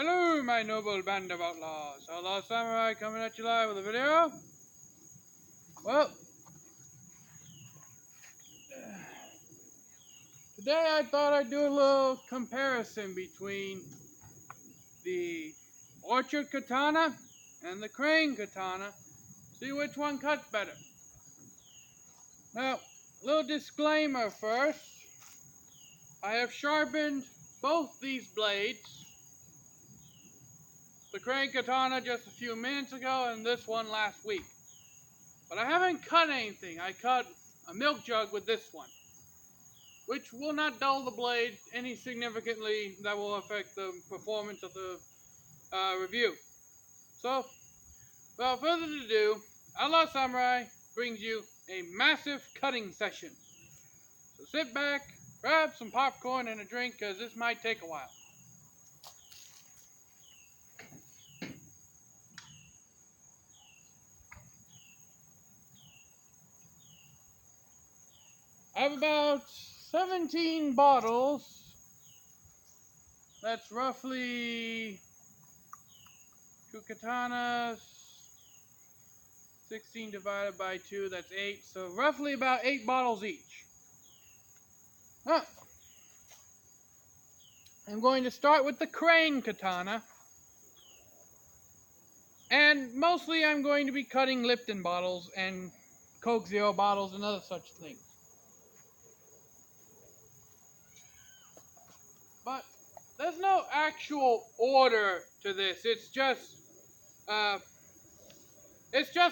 Hello, my noble band of outlaws. Outlaw Samurai coming at you live with a video. Well, today I thought I'd do a little comparison between the Orchard Katana and the Crane Katana. See which one cuts better. Now, little disclaimer first. I have sharpened both these blades. The Crane Katana just a few minutes ago and this one last week. But I haven't cut anything. I cut a milk jug with this one, which will not dull the blade any significantly that will affect the performance of the review. So, without further ado, Outlaw Samurai brings you a massive cutting session. So sit back, grab some popcorn and a drink, because this might take a while. I have about 17 bottles. That's roughly 2 katanas. 16 divided by 2, that's 8. So roughly about 8 bottles each. I'm going to start with the Crane Katana. And mostly I'm going to be cutting Lipton bottles and Coke Zero bottles and other such things. But there's no actual order to this. It's just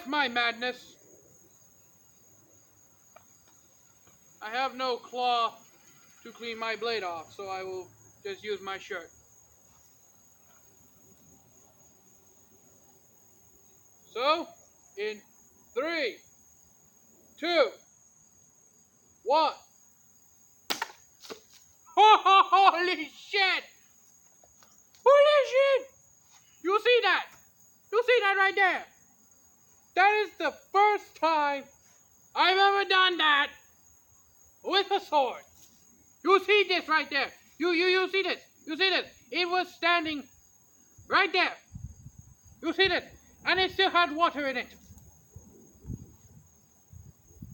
my madness. I have no cloth to clean my blade off, so I will just use my shirt. So, in 3, 2, 1. Holy shit! Holy shit! You see that? You see that right there? That is the first time I've ever done that with a sword. You see this right there? You see this? You see this? It was standing right there. You see this? And it still had water in it.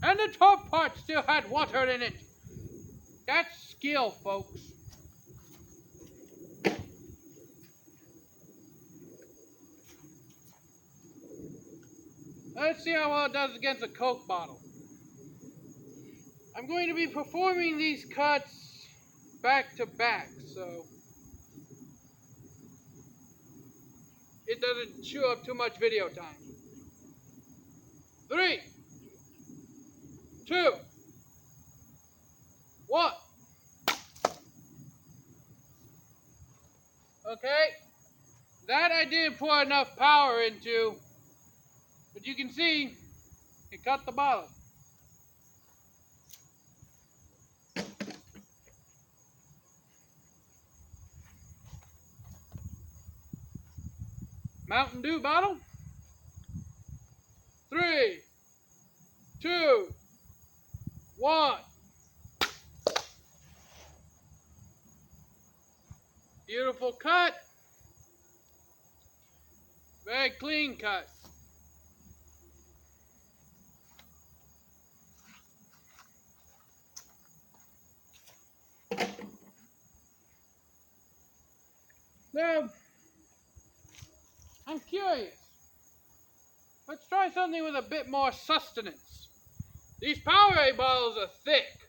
And the top part still had water in it. That's skill, folks. Let's see how well it does against a Coke bottle. I'm going to be performing these cuts back to back, so it doesn't chew up too much video time. 3, 2, 1. Okay, that I didn't pour enough power into, but you can see it cut the bottle. Mountain Dew bottle. 3, 2, 1. Beautiful cut. Very clean cut. Now, I'm curious. Let's try something with a bit more sustenance. These Powerade bottles are thick.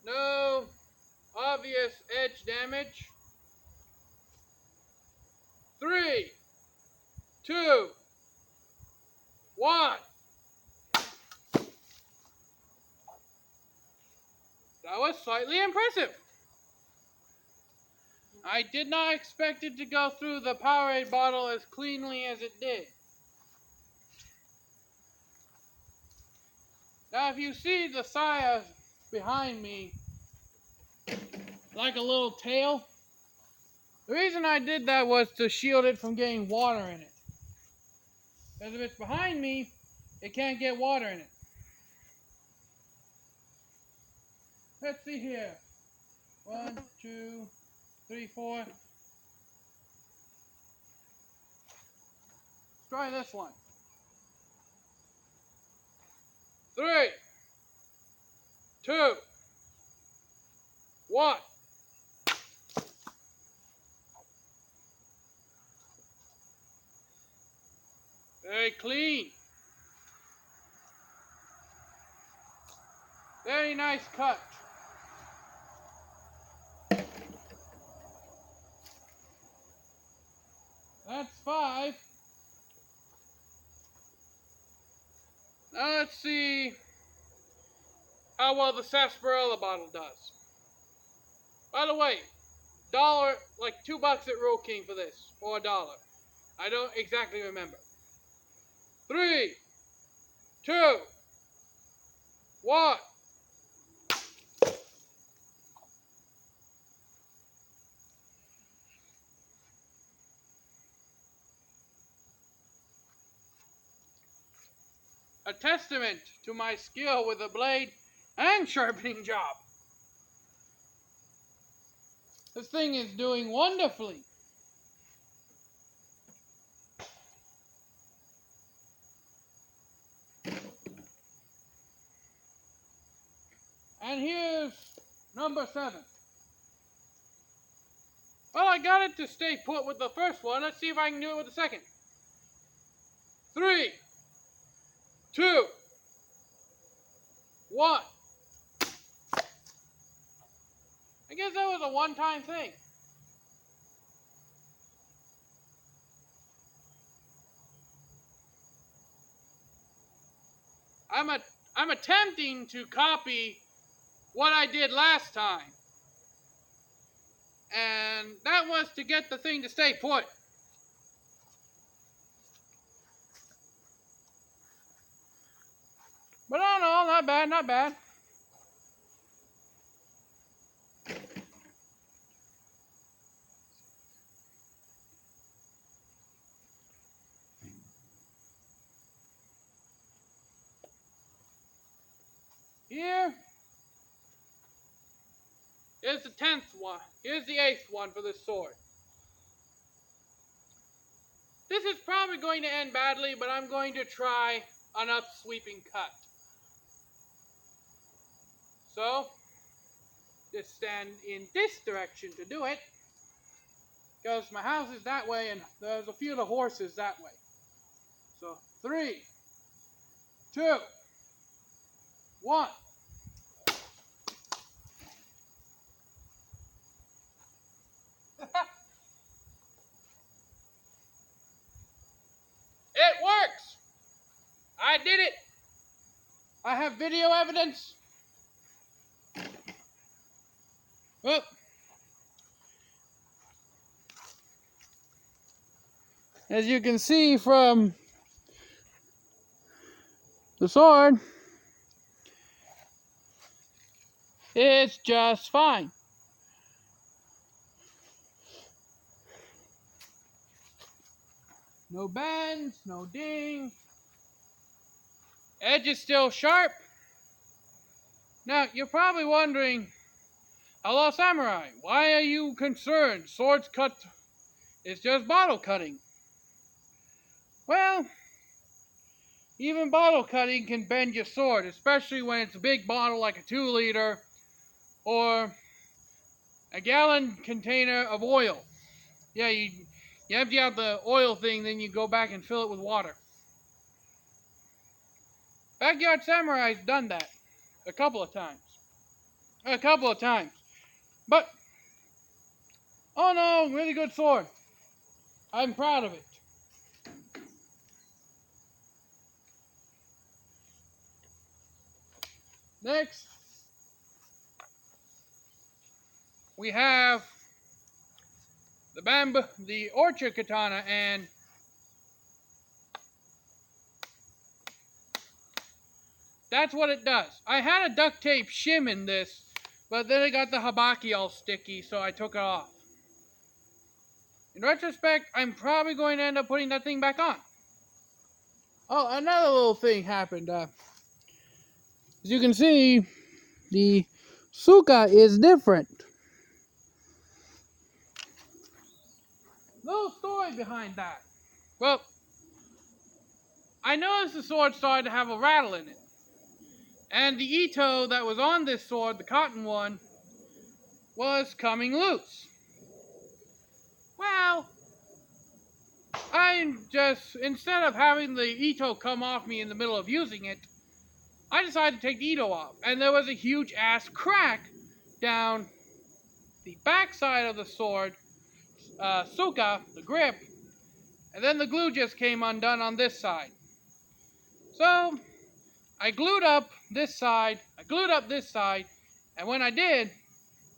No obvious edge damage. 3, 2, 1. That was slightly impressive. I did not expect it to go through the Powerade bottle as cleanly as it did. Now, if you see the saya behind me, like a little tail, the reason I did that was to shield it from getting water in it. Because if it's behind me, it can't get water in it. Let's see here. 1, 2, 3, 4. Let's try this one. 3, 2, 1. Very clean. Very nice cut. That's 5. Now let's see how well the sarsaparilla bottle does. By the way, like $2 at Rural King for this, or $1. I don't exactly remember. 3, 2, 1. A testament to my skill with a blade and sharpening job. This thing is doing wonderfully. And here's number 7. Well, I got it to stay put with the first one. Let's see if I can do it with the second. 3, 2, 1. I guess that was a one-time thing. I'm attempting to copy what I did last time. And that was to get the thing to stay put. But oh no, not bad, not bad. Here is the 10th one. Here's the 8th one for this sword. This is probably going to end badly, but I'm going to try an upsweeping cut. So, just stand in this direction to do it, because my house is that way and there's a few of the horses that way. So, 3, 2, 1. It works! I did it! I have video evidence. Well, as you can see from the sword, it's just fine. No bends, no dings. Edge is still sharp. Now, you're probably wondering, hello samurai, why are you concerned? Swords cut is just bottle cutting. Well, even bottle cutting can bend your sword, especially when it's a big bottle like a 2-liter or a gallon container of oil. Yeah, you empty out the oil thing, then you go back and fill it with water. Backyard Samurai's done that a couple of times. But, oh no, really good sword. I'm proud of it. Next, we have the orchard katana, and that's what it does. I had a duct tape shim in this, but then it got the habaki all sticky, so I took it off. In retrospect, I'm probably going to end up putting that thing back on. Oh, another little thing happened. As you can see, the suka is different. little story behind that. Well, I noticed the sword started to have a rattle in it. And the Ito that was on this sword, the cotton one, was coming loose. Well, instead of having the Ito come off me in the middle of using it, I decided to take the Ito off. And there was a huge ass crack down the back side of the sword, Suka, the grip, and then the glue just came undone on this side. So, I glued up this side, and when I did,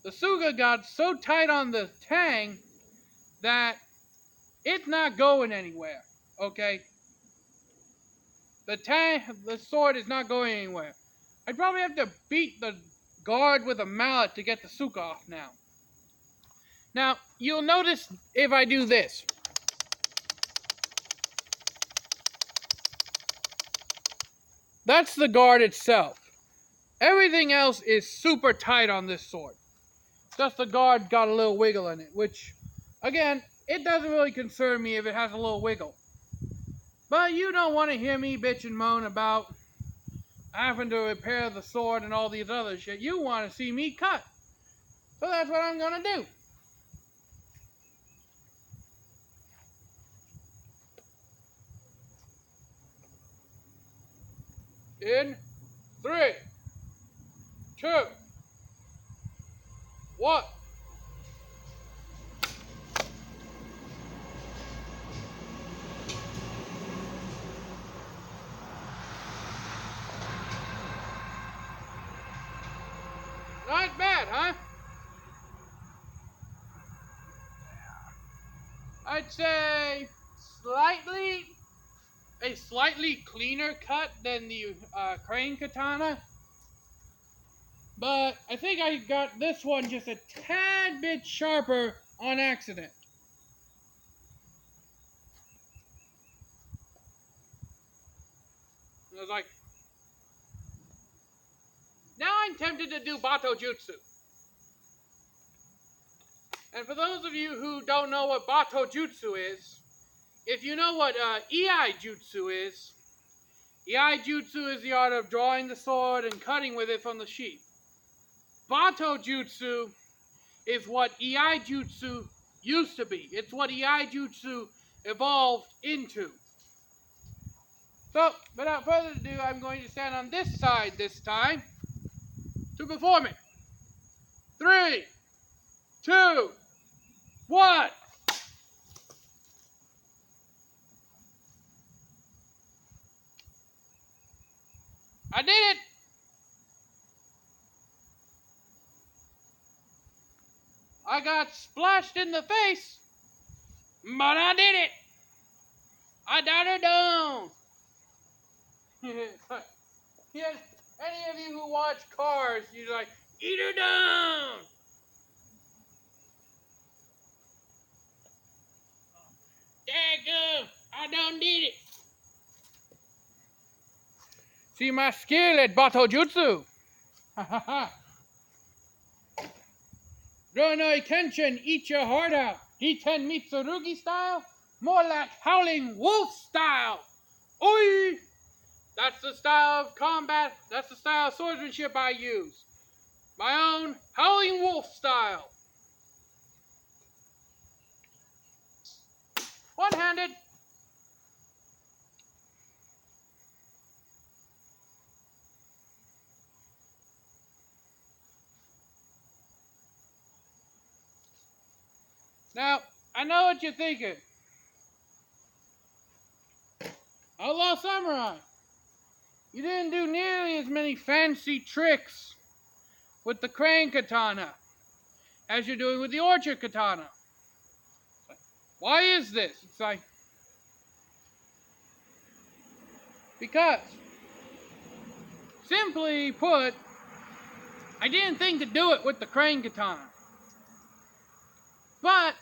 the Suga got so tight on the tang that it's not going anywhere, okay? The sword is not going anywhere. I'd probably have to beat the guard with a mallet to get the Suka off now. Now, you'll notice if I do this. That's the guard itself. Everything else is super tight on this sword. Just the guard got a little wiggle in it, which, again, it doesn't really concern me if it has a little wiggle. But you don't want to hear me bitch and moan about having to repair the sword and all these other shit. You want to see me cut. So that's what I'm going to do. In 3, 2, 1. Not bad, huh? I'd say a slightly cleaner cut than the Crane Katana. But I think I got this one just a tad bit sharper on accident. I was like, now I'm tempted to do Bato Jutsu. And for those of you who don't know what Bato Jutsu is, if you know what Iai Jutsu is the art of drawing the sword and cutting with it from the sheath. Bato Jutsu is what Iai Jutsu used to be. It's what Iai Jutsu evolved into. So, without further ado, I'm going to stand on this side this time to perform it. 3, 2, 1. I did it! I got splashed in the face, but I did it! I got her down! Yes, any of you who watch Cars, you're like, eat her down! Daggum, I done did it! See my skill at Bato Jutsu. Ha ha ha. Ronoi Kenshin, eat your heart out. Hiten Mitsurugi style? More like Howling Wolf style. Oi! That's the style of combat, that's the style of swordsmanship I use. My own Howling Wolf style. One-handed. Now, I know what you're thinking. Outlaw Samurai, you didn't do nearly as many fancy tricks with the Crane Katana as you're doing with the Orchard Katana. Why is this? It's like, because, simply put, I didn't think to do it with the Crane Katana. But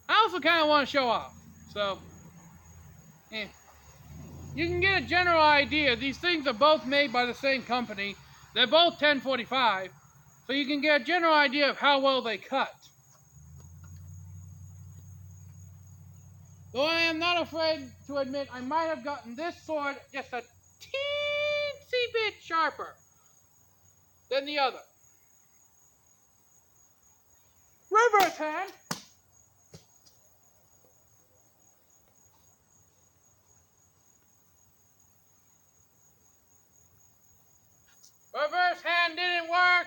I also kind of want to show off. So, you can get a general idea. These things are both made by the same company. They're both 1045. So you can get a general idea of how well they cut. Though I am not afraid to admit I might have gotten this sword just a teensy bit sharper than the other. Reverse hand! Reverse hand didn't work!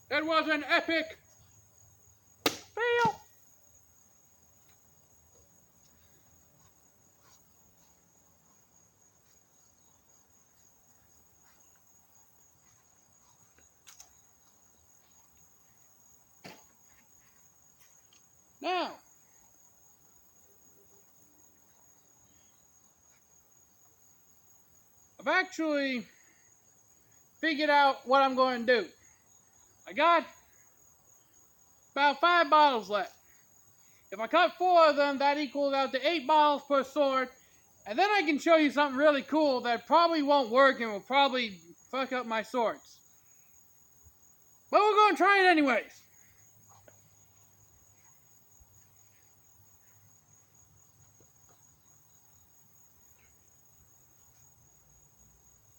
It was an epic fail! Now, I've actually figured out what I'm going to do. I got about 5 bottles left. If I cut 4 of them, that equals out to 8 bottles per sword. And then I can show you something really cool that probably won't work and will probably fuck up my swords. But we're going to try it anyways.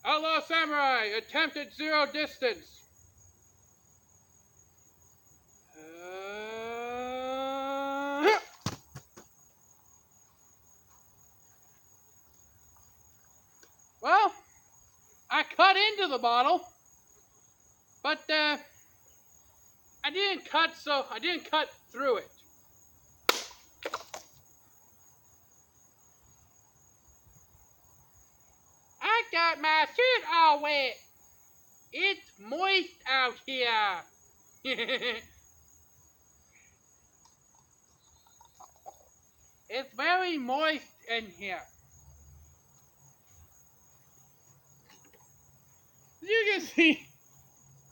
Outlaw Samurai, attempt at 0 distance. Well, I cut into the bottle, but I didn't cut through it. I got my shirt all wet. It's moist out here. It's very moist in here. As you can see,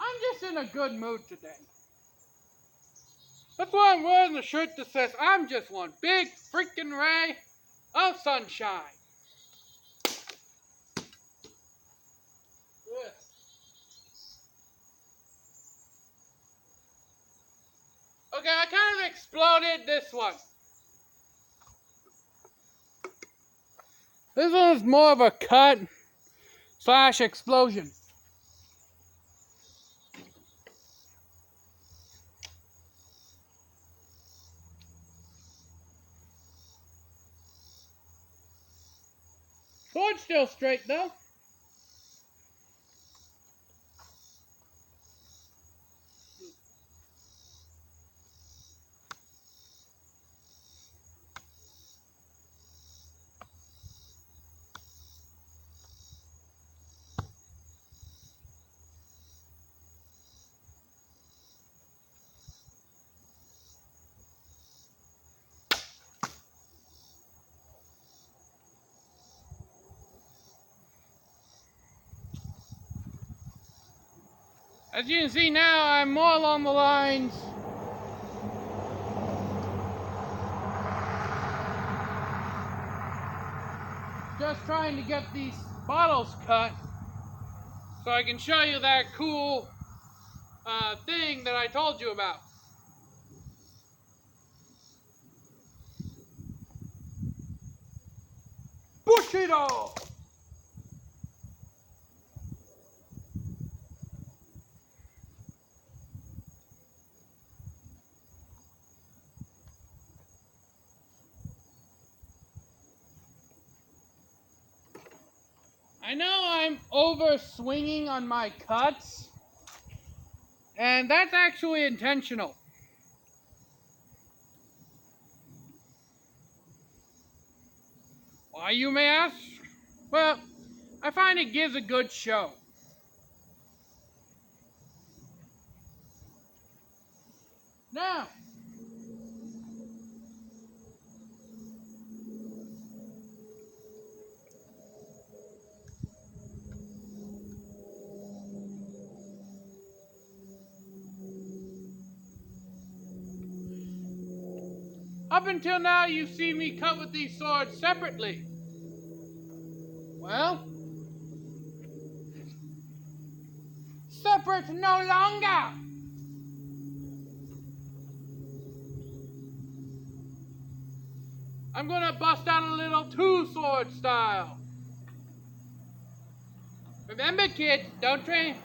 I'm just in a good mood today. That's why I'm wearing the shirt that says I'm just one big freaking ray of sunshine. Okay, I kind of exploded this one. This one's more of a cut / explosion. Sword's still straight though. As you can see now, I'm more along the lines just trying to get these bottles cut so I can show you that cool thing that I told you about. Bushido! I know I'm over swinging on my cuts, and that's actually intentional. Why, you may ask? Well, I find it gives a good show. Now, up until now, you see me cut with these swords separately. Well, separate no longer. I'm gonna bust out a little two-sword style. Remember, kids, don't train.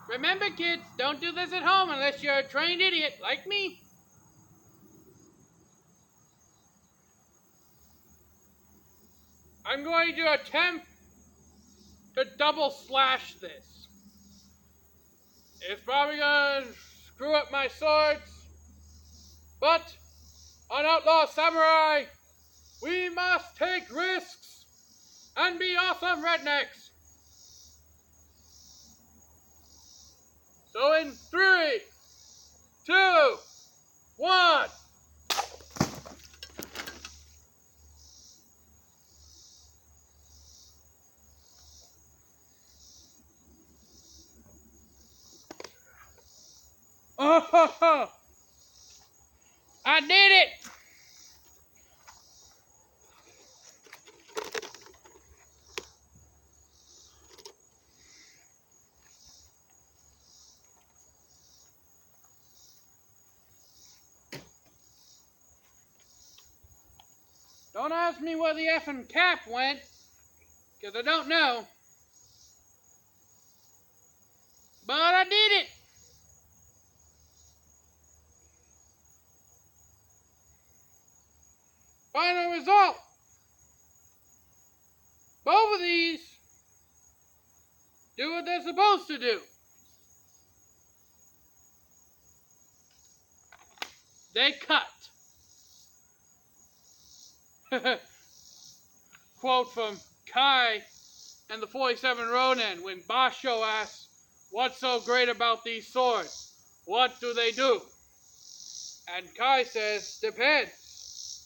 Remember, kids, don't do this at home unless you're a trained idiot like me. I'm going to attempt to double slash this. It's probably gonna screw up my swords, but on Outlaw Samurai, we must take risks and be awesome rednecks. So in 3, 2, 1. Oh, ho, ho. I did it! Don't ask me where the effing cap went, because I don't know. But I did it! Final result. Both of these do what they're supposed to do. They cut. Quote from Kai and the 47 Ronin when Basho asks, "What's so great about these swords? What do they do?" And Kai says, "Depends."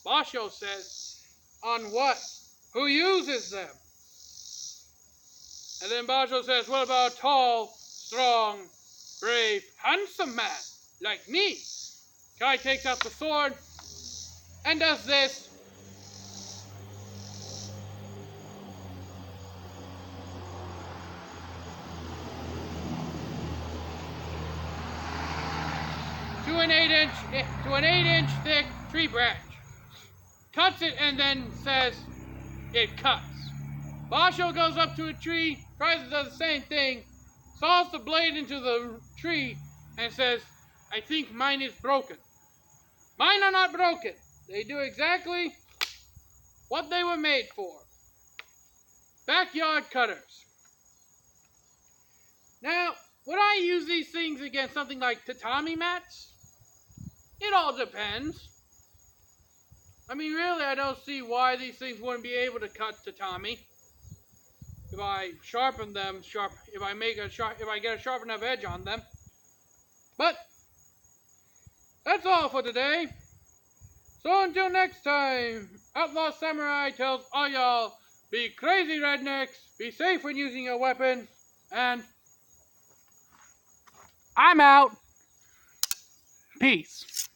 Basho says, "On what? Who uses them?" And then Basho says, "What about a tall, strong, brave, handsome man like me?" Kai takes out the sword and does this. To an 8-inch thick tree branch. Cuts it and then says, "It cuts." Basho goes up to a tree, tries to do the same thing, saws the blade into the tree, and says, "I think mine is broken." Mine are not broken. They do exactly what they were made for. Backyard cutters. Now, would I use these things against something like tatami mats? It all depends. I mean, really, I don't see why these things wouldn't be able to cut tatami. If I sharpen them, if I get a sharp enough edge on them. But that's all for today. So until next time, Outlaw Samurai tells all y'all, be crazy rednecks, be safe when using your weapons, and I'm out. Peace.